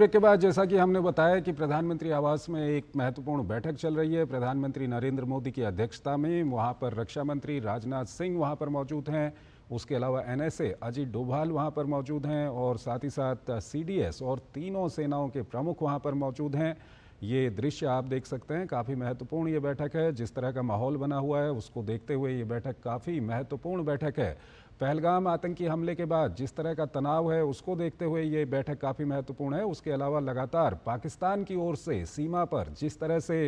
Break के बाद जैसा कि हमने बताया कि प्रधानमंत्री आवास में एक महत्वपूर्ण बैठक चल रही है प्रधानमंत्री नरेंद्र मोदी की अध्यक्षता में। वहां पर रक्षा मंत्री राजनाथ सिंह वहां पर मौजूद हैं। उसके अलावा एनएसए अजीत डोभाल वहां पर मौजूद हैं और साथ ही साथ सीडीएस और तीनों सेनाओं के प्रमुख वहां पर मौजूद हैं। ये दृश्य आप देख सकते हैं, काफ़ी महत्वपूर्ण ये बैठक है। जिस तरह का माहौल बना हुआ है उसको देखते हुए ये बैठक काफ़ी महत्वपूर्ण बैठक है। पहलगाम आतंकी हमले के बाद जिस तरह का तनाव है उसको देखते हुए ये बैठक काफ़ी महत्वपूर्ण है। उसके अलावा लगातार पाकिस्तान की ओर से सीमा पर जिस तरह से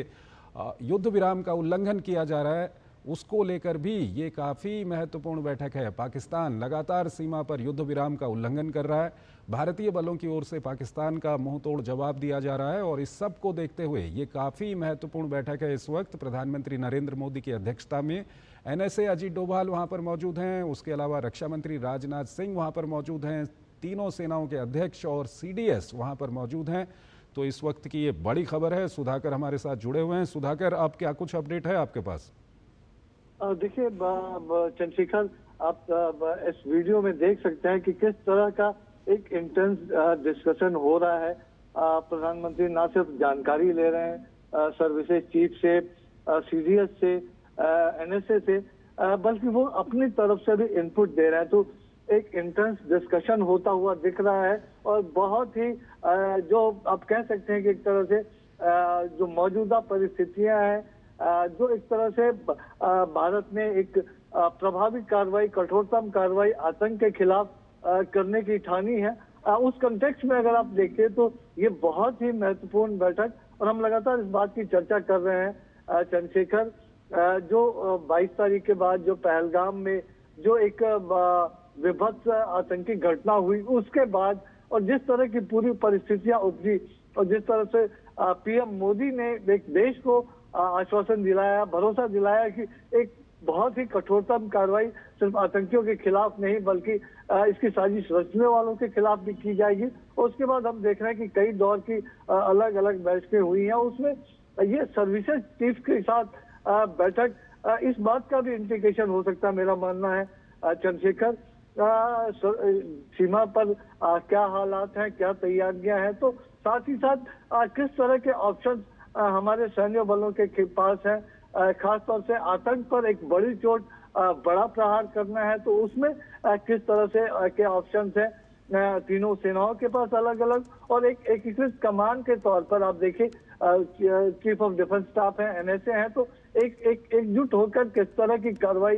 युद्ध विराम का उल्लंघन किया जा रहा है उसको लेकर भी ये काफ़ी महत्वपूर्ण बैठक है। पाकिस्तान लगातार सीमा पर युद्ध विराम का उल्लंघन कर रहा है। भारतीय बलों की ओर से पाकिस्तान का मुंह तोड़ जवाब दिया जा रहा है और इस सब को देखते हुए ये काफ़ी महत्वपूर्ण बैठक है। इस वक्त प्रधानमंत्री नरेंद्र मोदी की अध्यक्षता में एनएसए अजीत डोभाल वहाँ पर मौजूद हैं। उसके अलावा रक्षा मंत्री राजनाथ सिंह वहाँ पर मौजूद हैं। तीनों सेनाओं के अध्यक्ष और सीडीएस वहाँ पर मौजूद हैं। तो इस वक्त की ये बड़ी खबर है। सुधाकर हमारे साथ जुड़े हुए हैं। सुधाकर, अब क्या कुछ अपडेट है आपके पास? देखिए चंद्रशेखर, आप इस वीडियो में देख सकते हैं कि किस तरह का एक इंटेंस डिस्कशन हो रहा है। प्रधानमंत्री ना सिर्फ जानकारी ले रहे हैं सर्विसेज चीफ से, सीडीएस से, एनएसए से, बल्कि वो अपनी तरफ से भी इनपुट दे रहे हैं। तो एक इंटेंस डिस्कशन होता हुआ दिख रहा है और बहुत ही जो आप कह सकते हैं कि एक तरह से जो मौजूदा परिस्थितियां हैं, जो एक तरह से भारत ने एक प्रभावी कार्रवाई, कठोरतम कार्रवाई आतंक के खिलाफ करने की ठानी है। उस कंटेक्स्ट में अगर आप देखें तो ये बहुत ही महत्वपूर्ण बैठक, और हम लगातार इस बात की चर्चा कर रहे हैं चंद्रशेखर, जो 22 तारीख के बाद जो पहलगाम में जो एक विभत्स आतंकी घटना हुई उसके बाद, और जिस तरह की पूरी परिस्थितियां उपजी और जिस तरह से पीएम मोदी ने एक देश को आश्वासन दिलाया, भरोसा दिलाया कि एक बहुत ही कठोरतम कार्रवाई सिर्फ आतंकियों के खिलाफ नहीं बल्कि इसकी साजिश रचने वालों के खिलाफ भी की जाएगी। और उसके बाद हम देख रहे हैं कि कई दौर की अलग अलग बैठकें हुई हैं। उसमें ये सर्विसेज चीफ के साथ बैठक इस बात का भी इंडिकेशन हो सकता है, मेरा मानना है चंद्रशेखर, सीमा पर क्या हालात हैं, क्या तैयारियां हैं, तो साथ ही साथ किस तरह के ऑप्शन हमारे सैन्य बलों के पास है। खासतौर से आतंक पर एक बड़ी चोट, बड़ा प्रहार करना है, तो उसमें किस तरह से के ऑप्शंस हैं तीनों सेनाओं के पास अलग अलग। और एक एकीकृत कमान के तौर पर आप देखिए, चीफ ऑफ डिफेंस स्टाफ है, एनएसए है, तो एकजुट होकर किस तरह की कार्रवाई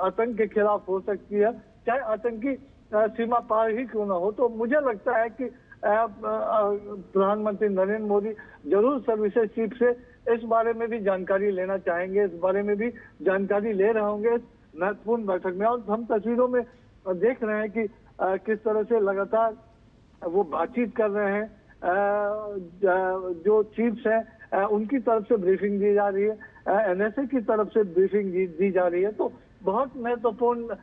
आतंक के खिलाफ हो सकती है, चाहे आतंकी सीमा पार ही क्यों ना हो। तो मुझे लगता है कि प्रधानमंत्री नरेंद्र मोदी जरूर सर्विसेज चीफ से इस बारे में भी जानकारी लेना चाहेंगे, इस बारे में भी जानकारी ले रहे होंगे इस महत्वपूर्ण बैठक में। और हम तस्वीरों में देख रहे हैं कि किस तरह से लगातार वो बातचीत कर रहे हैं। जो चीफ्स हैं उनकी तरफ से ब्रीफिंग दी जा रही है, एनएसए की तरफ से ब्रीफिंग दी जा रही है। तो बहुत महत्वपूर्ण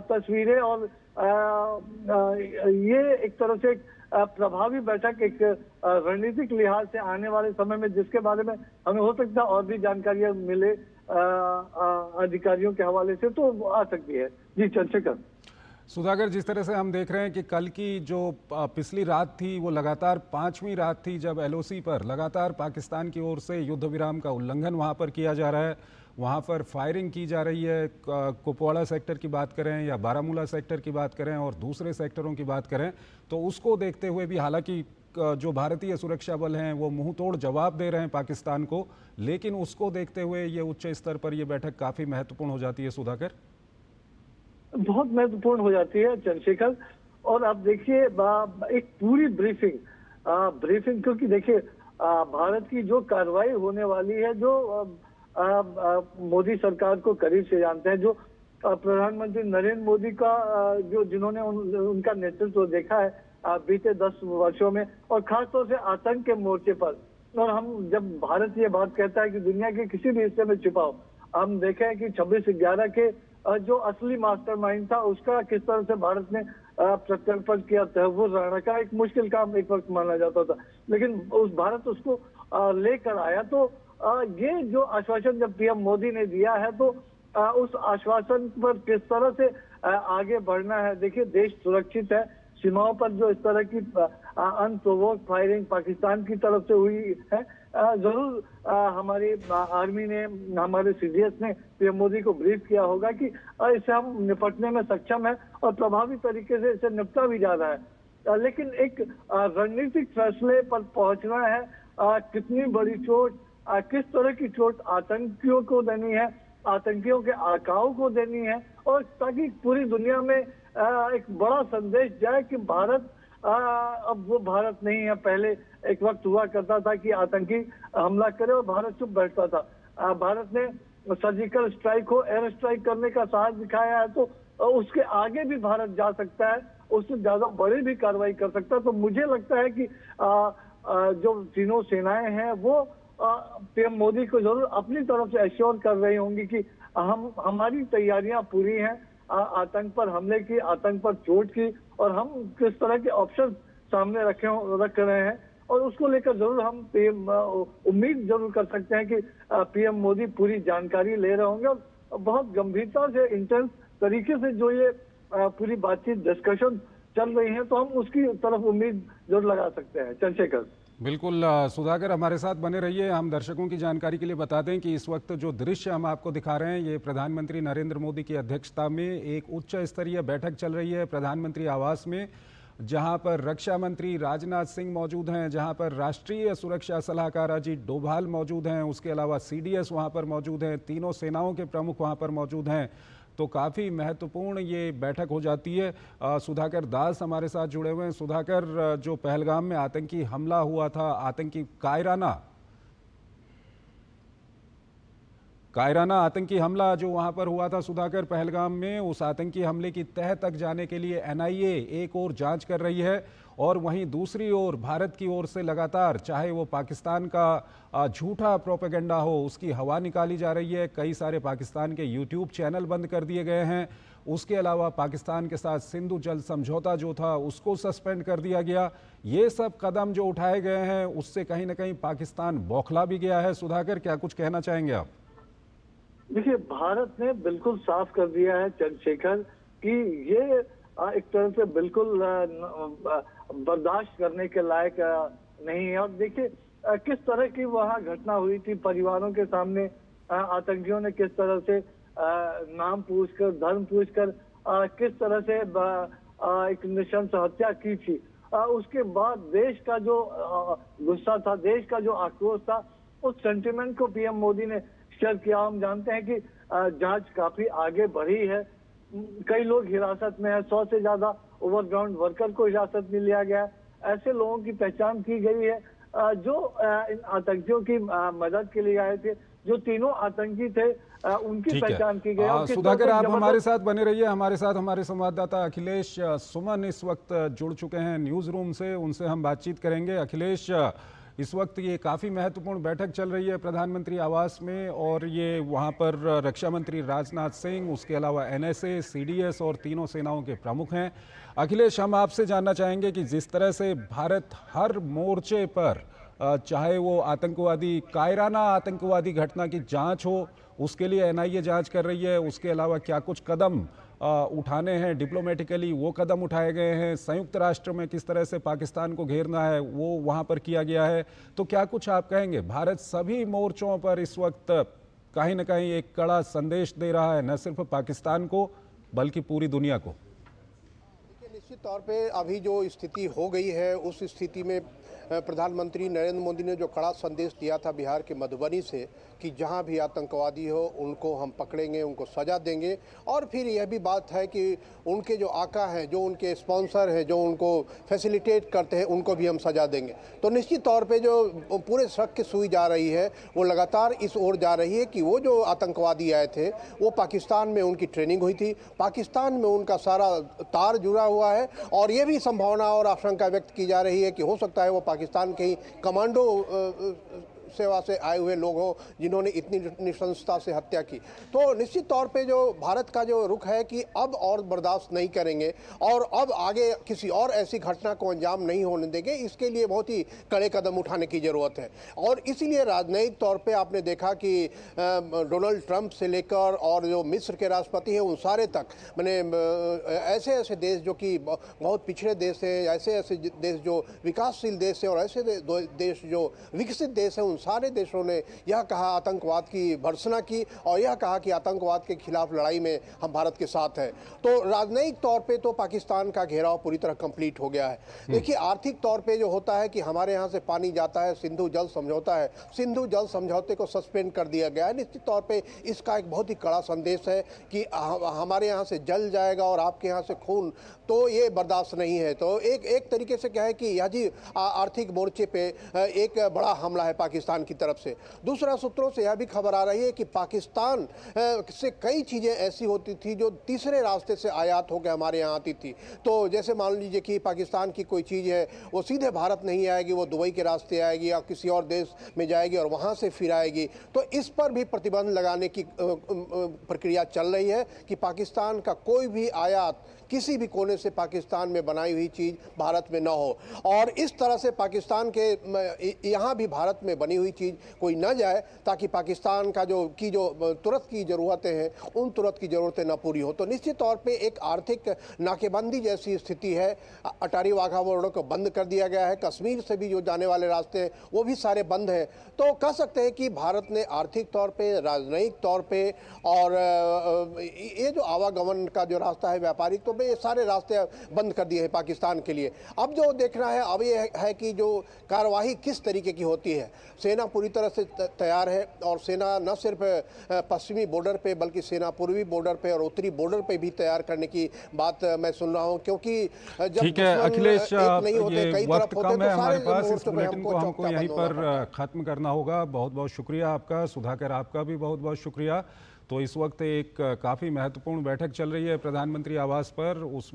तस्वीरें, और ये एक तरह से प्रभावी बैठक एक रणनीतिक लिहाज से आने वाले समय में, जिसके बारे में हमें हो सकता है और भी जानकारियां मिले अधिकारियों के हवाले से, तो आ सकती है। जी चंद्रशेखर। सुधाकर, जिस तरह से हम देख रहे हैं कि कल की जो पिछली रात थी वो लगातार 5वीं रात थी जब एलओसी पर लगातार पाकिस्तान की ओर से युद्ध विराम का उल्लंघन वहां पर किया जा रहा है, वहां पर फायरिंग की जा रही है। कुपवाड़ा सेक्टर की बात करें या बारामूला सेक्टर की बात करें और दूसरे सेक्टरों की बात करें, तो उसको देखते हुए भी हालांकि जो भारतीय सुरक्षा बल हैं वो मुंह तोड़ जवाब दे रहे हैं पाकिस्तान को, लेकिन उसको देखते हुए ये उच्च स्तर पर ये बैठक काफ़ी महत्वपूर्ण हो जाती है। सुधाकर, बहुत महत्वपूर्ण हो जाती है चंद्रशेखर। और आप देखिए एक पूरी ब्रीफिंग, क्योंकि देखिए भारत की जो कार्रवाई होने वाली है, जो मोदी सरकार को करीब से जानते हैं, जो प्रधानमंत्री नरेंद्र मोदी का जो जिन्होंने उनका नेतृत्व देखा है बीते 10 वर्षों में, और खासतौर से आतंक के मोर्चे पर। और हम जब भारत ये बात कहता है कि दुनिया के किसी भी हिस्से में छिपाओ, हम देखें कि 26/11 के जो असली मास्टरमाइंड था उसका किस तरह से भारत ने प्रत्यर्पण किया। तहव्वुर राणा का एक मुश्किल काम एक वक्त माना जाता था, लेकिन उस भारत उसको लेकर आया। तो ये जो आश्वासन जब पीएम मोदी ने दिया है, तो उस आश्वासन पर किस तरह से आगे बढ़ना है। देखिए, देश सुरक्षित है, सीमाओं पर जो इस तरह की अनप्रोवोक्ड फायरिंग पाकिस्तान की तरफ से हुई है। जरूर हमारी आर्मी ने, हमारे सीडीएस ने पीएम मोदी को ब्रीफ किया होगा कि इससे हम निपटने में सक्षम है और प्रभावी तरीके से इसे निपटा भी जा रहा है। लेकिन एक रणनीतिक फैसले पर पहुंचना है। कितनी बड़ी चोट, किस तरह की चोट आतंकियों को देनी है, आतंकियों के आकाओं को देनी है, और ताकि पूरी दुनिया में एक बड़ा संदेश जाए कि भारत अब वो भारत नहीं है। पहले एक वक्त हुआ करता था कि आतंकी हमला करे और भारत चुप बैठता था। भारत ने सर्जिकल स्ट्राइक हो, एयर स्ट्राइक करने का साहस दिखाया है, तो उसके आगे भी भारत जा सकता है, उससे ज्यादा बड़ी भी कार्रवाई कर सकता है। तो मुझे लगता है कि जो तीनों सेनाएं हैं वो पीएम मोदी को जरूर अपनी तरफ से एश्योर कर रही होंगी कि हमारी तैयारियां पूरी हैं आतंक पर हमले की, आतंक पर चोट की, और हम किस तरह के ऑप्शन सामने रख रहे हैं, और उसको लेकर जरूर हम उम्मीद जरूर कर सकते हैं कि पीएम मोदी पूरी जानकारी ले रहे होंगे और बहुत गंभीरता से, इंटेंस तरीके से जो ये पूरी बातचीत डिस्कशन चल रही है, तो हम उसकी तरफ उम्मीद जरूर लगा सकते हैं। चंद्रशेखर बिल्कुल सुधाकर हमारे साथ बने रहिए। हम दर्शकों की जानकारी के लिए बता दें कि इस वक्त जो दृश्य हम आपको दिखा रहे हैं, ये प्रधानमंत्री नरेंद्र मोदी की अध्यक्षता में एक उच्च स्तरीय बैठक चल रही है प्रधानमंत्री आवास में, जहां पर रक्षा मंत्री राजनाथ सिंह मौजूद हैं, जहां पर राष्ट्रीय सुरक्षा सलाहकार अजीत डोभाल मौजूद हैं, उसके अलावा सीडीएस वहां पर मौजूद हैं, तीनों सेनाओं के प्रमुख वहां पर मौजूद हैं। तो काफ़ी महत्वपूर्ण ये बैठक हो जाती है। सुधाकर दास हमारे साथ जुड़े हुए हैं। सुधाकर, जो पहलगाम में आतंकी हमला हुआ था, आतंकी कायराना आतंकी हमला जो वहां पर हुआ था सुधाकर पहलगाम में, उस आतंकी हमले की तह तक जाने के लिए एनआईए एक और जांच कर रही है, और वहीं दूसरी ओर भारत की ओर से लगातार, चाहे वो पाकिस्तान का झूठा प्रोपेगेंडा हो, उसकी हवा निकाली जा रही है। कई सारे पाकिस्तान के यूट्यूब चैनल बंद कर दिए गए हैं। उसके अलावा पाकिस्तान के साथ सिंधु जल समझौता जो था उसको सस्पेंड कर दिया गया। ये सब कदम जो उठाए गए हैं उससे कहीं ना कहीं पाकिस्तान बौखला भी गया है। सुधाकर, क्या कुछ कहना चाहेंगे आप? देखिए, भारत ने बिल्कुल साफ कर दिया है चंद्रशेखर कि ये एक तरह से बिल्कुल बर्दाश्त करने के लायक नहीं है। और देखिए किस तरह की वहाँ घटना हुई थी, परिवारों के सामने आतंकियों ने किस तरह से नाम पूछकर, धर्म पूछकर किस तरह से एक नृशंस हत्या की थी। उसके बाद देश का जो गुस्सा था, देश का जो आक्रोश था, उस सेंटिमेंट को पीएम मोदी ने शेयर किया। हम जानते हैं कि जांच काफी आगे बढ़ी है, कई लोग हिरासत में है, 100 से ज्यादा ओवरग्राउंड वर्कर को हिरासत में लिया गया। ऐसे लोगों की पहचान की गई है जो इन आतंकियों की मदद के लिए आए थे। जो तीनों आतंकी थे उनकी पहचान की गई। सुधाकर, आप हमारे साथ बने रहिए। हमारे साथ हमारे संवाददाता अखिलेश सुमन इस वक्त जुड़ चुके हैं न्यूज रूम से, उनसे हम बातचीत करेंगे। अखिलेश, इस वक्त ये काफ़ी महत्वपूर्ण बैठक चल रही है प्रधानमंत्री आवास में, और ये वहाँ पर रक्षा मंत्री राजनाथ सिंह, उसके अलावा एनएसए, सीडीएस और तीनों सेनाओं के प्रमुख हैं। अखिलेश, हम आपसे जानना चाहेंगे कि जिस तरह से भारत हर मोर्चे पर, चाहे वो आतंकवादी, कायराना आतंकवादी घटना की जांच हो, उसके लिए एनआईए जांच कर रही है, उसके अलावा क्या कुछ कदम उठाने हैं डिप्लोमेटिकली, वो कदम उठाए गए हैं। संयुक्त राष्ट्र में किस तरह से पाकिस्तान को घेरना है वो वहाँ पर किया गया है। तो क्या कुछ आप कहेंगे? भारत सभी मोर्चों पर इस वक्त कहीं ना कहीं एक कड़ा संदेश दे रहा है, न सिर्फ पाकिस्तान को बल्कि पूरी दुनिया को। निश्चित तौर पे अभी जो स्थिति हो गई है, उस स्थिति में प्रधानमंत्री नरेंद्र मोदी ने जो कड़ा संदेश दिया था बिहार के मधुबनी से कि जहां भी आतंकवादी हो उनको हम पकड़ेंगे, उनको सजा देंगे, और फिर यह भी बात है कि उनके जो आका हैं, जो उनके स्पॉन्सर हैं, जो उनको फैसिलिटेट करते हैं, उनको भी हम सजा देंगे। तो निश्चित तौर पे जो पूरे सड़क की सुई जा रही है वो लगातार इस ओर जा रही है कि वो जो आतंकवादी आए थे वो पाकिस्तान में उनकी ट्रेनिंग हुई थी, पाकिस्तान में उनका सारा तार जुड़ा हुआ है, और ये भी संभावना और आशंका व्यक्त की जा रही है कि हो सकता है वो पाकिस्तान के ही कमांडो सेवा से आए हुए लोग हों जिन्होंने इतनी नृशंसता से हत्या की। तो निश्चित तौर पे जो भारत का जो रुख है कि अब और बर्दाश्त नहीं करेंगे और अब आगे किसी और ऐसी घटना को अंजाम नहीं होने देंगे, इसके लिए बहुत ही कड़े कदम उठाने की ज़रूरत है। और इसीलिए राजनयिक तौर पे आपने देखा कि डोनाल्ड ट्रंप से लेकर और जो मिस्र के राष्ट्रपति हैं उन सारे तक, मैंने ऐसे ऐसे देश जो कि बहुत पिछड़े देश है, ऐसे ऐसे देश जो विकासशील देश है और ऐसे देश जो विकसित देश है, उन सारे देशों ने यह कहा, आतंकवाद की भर्त्सना की और यह कहा कि आतंकवाद के खिलाफ लड़ाई में हम भारत के साथ हैं। तो राजनयिक तौर पे तो पाकिस्तान का घेराव पूरी तरह कंप्लीट हो गया है। देखिए, आर्थिक तौर पे जो होता है कि हमारे यहाँ से पानी जाता है, सिंधु जल समझौता है, सिंधु जल समझौते को सस्पेंड कर दिया गया है। निश्चित तौर पे इसका एक बहुत ही कड़ा संदेश है कि हमारे यहाँ से जल जाएगा और आपके यहाँ से खून, तो ये बर्दाश्त नहीं है। तो एक तरीके से क्या है कि यह जी आर्थिक मोर्चे पे एक बड़ा हमला है पाकिस्तान की तरफ से। दूसरा, सूत्रों से यह भी खबर आ रही है कि पाकिस्तान से कई चीज़ें ऐसी होती थी जो तीसरे रास्ते से आयात होकर हमारे यहाँ आती थी। तो जैसे मान लीजिए कि पाकिस्तान की कोई चीज़ है वो सीधे भारत नहीं आएगी, वो दुबई के रास्ते आएगी या किसी और देश में जाएगी और वहाँ से फिर आएगी। तो इस पर भी प्रतिबंध लगाने की प्रक्रिया चल रही है कि पाकिस्तान का कोई भी आयात किसी भी कोने से पाकिस्तान में बनाई हुई चीज़ भारत में न हो और इस तरह से पाकिस्तान के यहाँ भी भारत में बनी हुई चीज़ कोई न जाए, ताकि पाकिस्तान का जो तुरंत की ज़रूरतें हैं उन तुरंत की ज़रूरतें न पूरी हो। तो निश्चित तौर पे एक आर्थिक नाकेबंदी जैसी स्थिति है। अटारी वाघा बॉर्डर को बंद कर दिया गया है, कश्मीर से भी जो जाने वाले रास्ते हैं वो भी सारे बंद हैं। तो कह सकते हैं कि भारत ने आर्थिक तौर पर, राजनयिक तौर पर और ये जो आवागमन का जो रास्ता है व्यापारिक, तो ये सारे रास्ते बंद कर दिए हैं पाकिस्तान के लिए। अब जो देखना है अब ये है कि जो कार्रवाई किस तरीके की होती है। सेना पूरी तरह से तैयार है और सेना न सिर्फ पश्चिमी बॉर्डर पे बल्कि सेना पूर्वी बॉर्डर पे और उत्तरी बॉर्डर पे भी तैयार करने की बात मैं सुन रहा हूं, क्योंकि जब ठीक है अखिलेश, ये वक्त कम है हमारे पास, इस बुलेटिन को हमको यहीं पर खत्म करना होगा। बहुत बहुत शुक्रिया आपका, सुधाकर आपका भी बहुत बहुत शुक्रिया। तो इस वक्त एक काफ़ी महत्वपूर्ण बैठक चल रही है प्रधानमंत्री आवास पर, उस